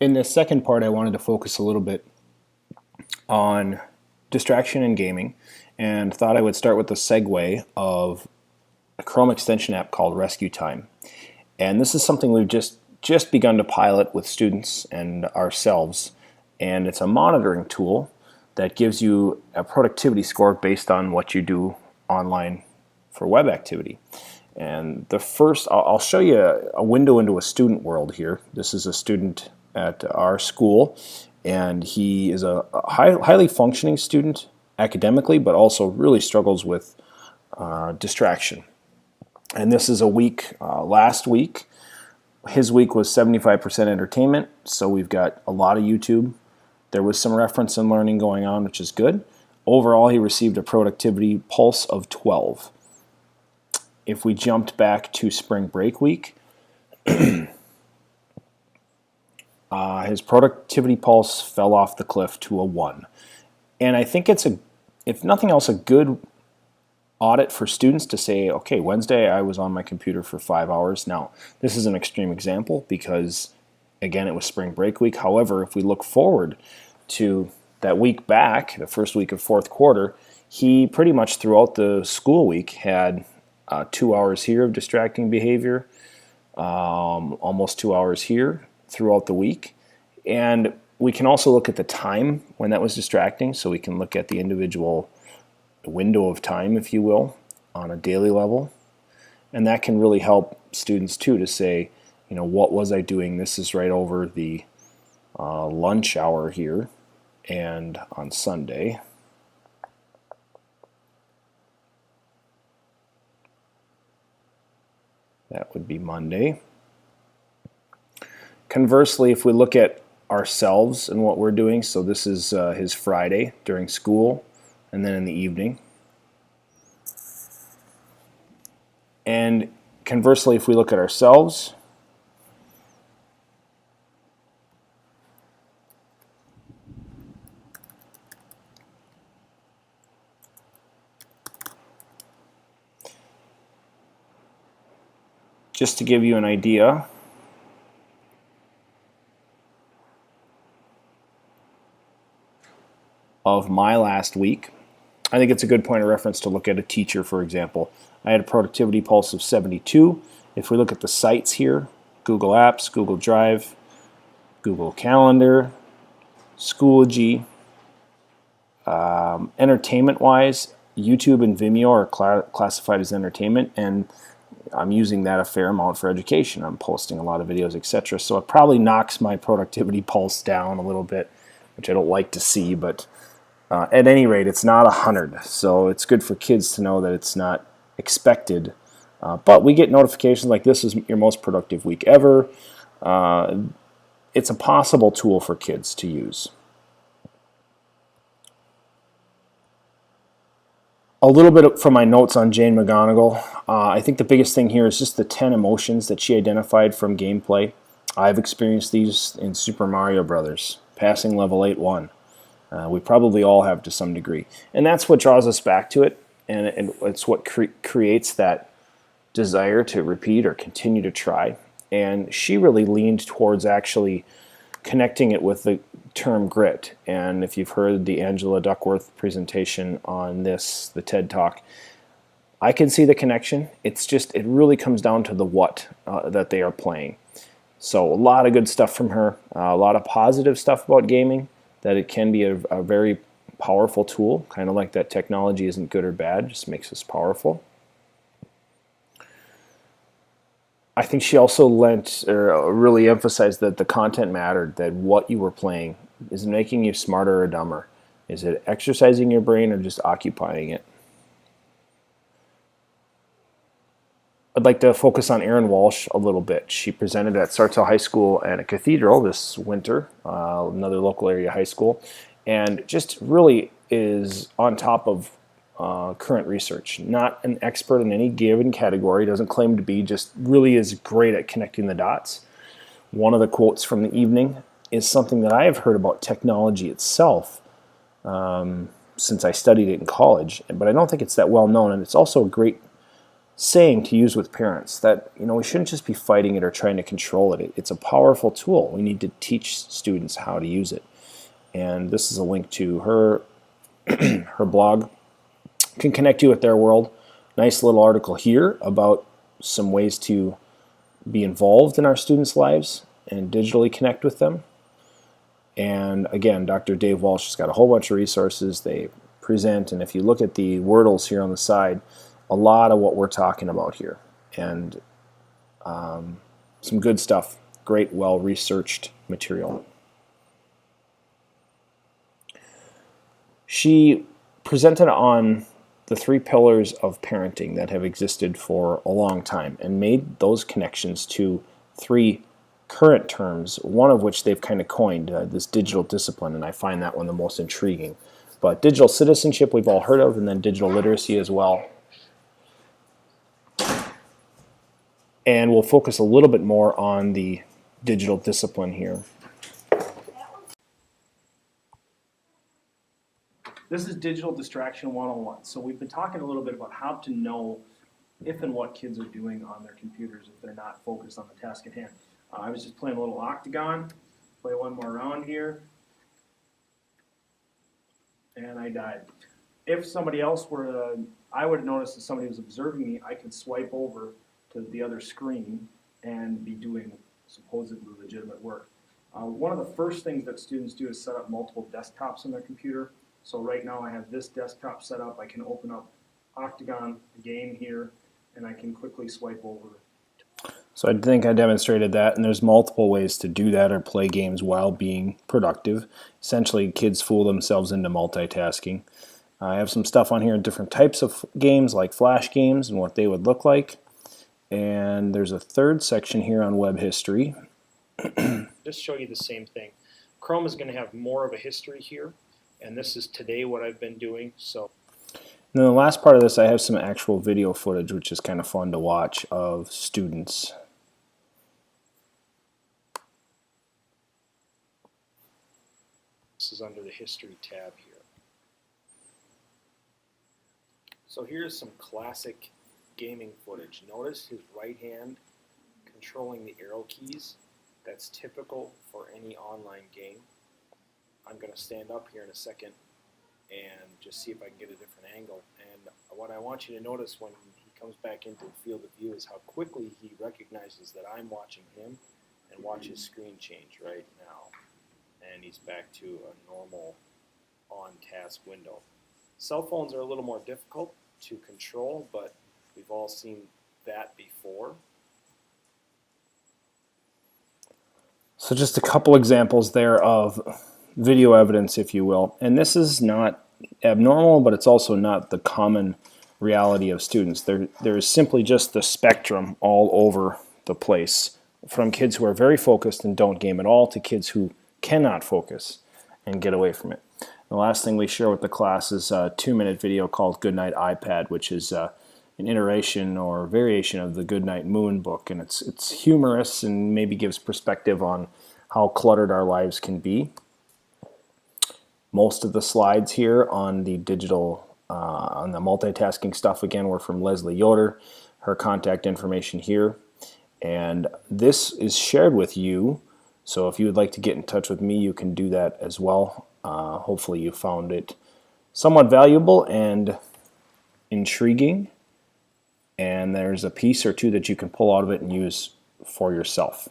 In this second part, I wanted to focus a little bit on distraction and gaming, and thought I would start with the segue of a Chrome extension app called Rescue Time. And this is something we've just begun to pilot with students and ourselves, and it's a monitoring tool that gives you a productivity score based on what you do online for web activity. And the first, I'll show you a window into a student world here. This is a student at our school, and he is a highly functioning student academically, but also really struggles with distraction. And this is a week, last week, his week was 75% entertainment, so we've got a lot of YouTube. There was some reference and learning going on, which is good. Overall, he received a productivity pulse of 12. If we jumped back to spring break week, his productivity pulse fell off the cliff to a 1. And I think it's, if nothing else, a good audit for students to say, okay, Wednesday I was on my computer for 5 hours. Now, this is an extreme example because, again, it was spring break week. However, if we look forward to that week back, the first week of fourth quarter, he pretty much throughout the school week had 2 hours here of distracting behavior, almost 2 hours here throughout the week. And we can also look at the time when that was distracting, so we can look at the individual window of time, if you will, on a daily level. And that can really help students too to say, you know, what was I doing? This is right over the lunch hour here, and on Sunday. That would be Monday. Conversely, if we look at ourselves and what we're doing, so this is his Friday during school and then in the evening. And conversely, if we look at ourselves, just to give you an idea, of my last week, I think it's a good point of reference to look at a teacher, for example. I had a productivity pulse of 72. If we look at the sites here, Google Apps, Google Drive, Google Calendar, Schoology, entertainment-wise, YouTube and Vimeo are classified as entertainment, and I'm using that a fair amount for education. I'm posting a lot of videos, etc. So it probably knocks my productivity pulse down a little bit, which I don't like to see, but at any rate, it's not 100. So it's good for kids to know that it's not expected. But we get notifications like, this is your most productive week ever. It's a possible tool for kids to use. A little bit from my notes on Jane McGonigal. I think the biggest thing here is just the 10 emotions that she identified from gameplay. I've experienced these in Super Mario Brothers, passing level 8-1. We probably all have to some degree. And that's what draws us back to it, and it's what creates that desire to repeat or continue to try. And she really leaned towards actually connecting it with the term grit. And if you've heard the Angela Duckworth presentation on this, the TED Talk, I can see the connection. It's just, it really comes down to the what that they are playing. So a lot of good stuff from her, a lot of positive stuff about gaming, that it can be a very powerful tool, kind of like that technology isn't good or bad, just makes us powerful. I think she also really emphasized that the content mattered, that what you were playing. Is it making you smarter or dumber? Is it exercising your brain or just occupying it? I'd like to focus on Erin Walsh a little bit. She presented at Sartell High School and a Cathedral this winter, another local area high school, and just really is on top of current research. Not an expert in any given category, doesn't claim to be, just really is great at connecting the dots. One of the quotes from the evening is something that I have heard about technology itself since I studied it in college, but I don't think it's that well known, and it's also a great saying to use with parents, that we shouldn't just be fighting it or trying to control it. It's a powerful tool. We need to teach students how to use it. And this is a link to her her blog. Can connect you with their world. Nice little article here about some ways to be involved in our students' lives and digitally connect with them. And again, Dr. Dave Walsh has got a whole bunch of resources they present, and if you look at the Wordles here on the side, a lot of what we're talking about here, and some good stuff, great, well-researched material. She presented on the 3 pillars of parenting that have existed for a long time and made those connections to 3 current terms, one of which they've kind of coined, this digital discipline, and I find that one the most intriguing. But digital citizenship we've all heard of, and then digital literacy as well. And we'll focus a little bit more on the digital discipline here. This is Digital Distraction 101. So we've been talking a little bit about how to know if and what kids are doing on their computers if they're not focused on the task at hand. I was just playing a little octagon, play one more round here, and I died. If somebody else were, I would have noticed that somebody was observing me, I could swipe over to the other screen and be doing supposedly legitimate work. One of the first things that students do is set up multiple desktops on their computer. So right now I have this desktop set up. I can open up Octagon, the game here, and I can quickly swipe over. So I think I demonstrated that, and there's multiple ways to do that or play games while being productive. Essentially, kids fool themselves into multitasking. I have some stuff on here in different types of games, like flash games and what they would look like. And there's a third section here on web history. Just show you the same thing. Chrome is going to have more of a history here, and this is today what I've been doing. So. And then the last part of this, I have some actual video footage, which is kind of fun to watch, of students. This is under the history tab here. So here's some classic gaming footage. Notice his right hand controlling the arrow keys. That's typical for any online game. I'm going to stand up here in a second and just see if I can get a different angle. And what I want you to notice when he comes back into the field of view is how quickly he recognizes that I'm watching him, and watch his screen change right now. And he's back to a normal on-task window. Cell phones are a little more difficult to control, but we've all seen that before. So just a couple examples there of video evidence, if you will. And this is not abnormal, but it's also not the common reality of students. There is simply just the spectrum all over the place, from kids who are very focused and don't game at all to kids who cannot focus and get away from it. The last thing we share with the class is a 2-minute video called Goodnight iPad, which is an iteration or variation of the Goodnight Moon book, and it's humorous and maybe gives perspective on how cluttered our lives can be. Most of the slides here on the digital, on the multitasking stuff, again, were from Leslie Yoder. Her contact information here. And this is shared with you, so if you would like to get in touch with me, you can do that as well. Hopefully you found it somewhat valuable and intriguing, and there's a piece or two that you can pull out of it and use for yourself.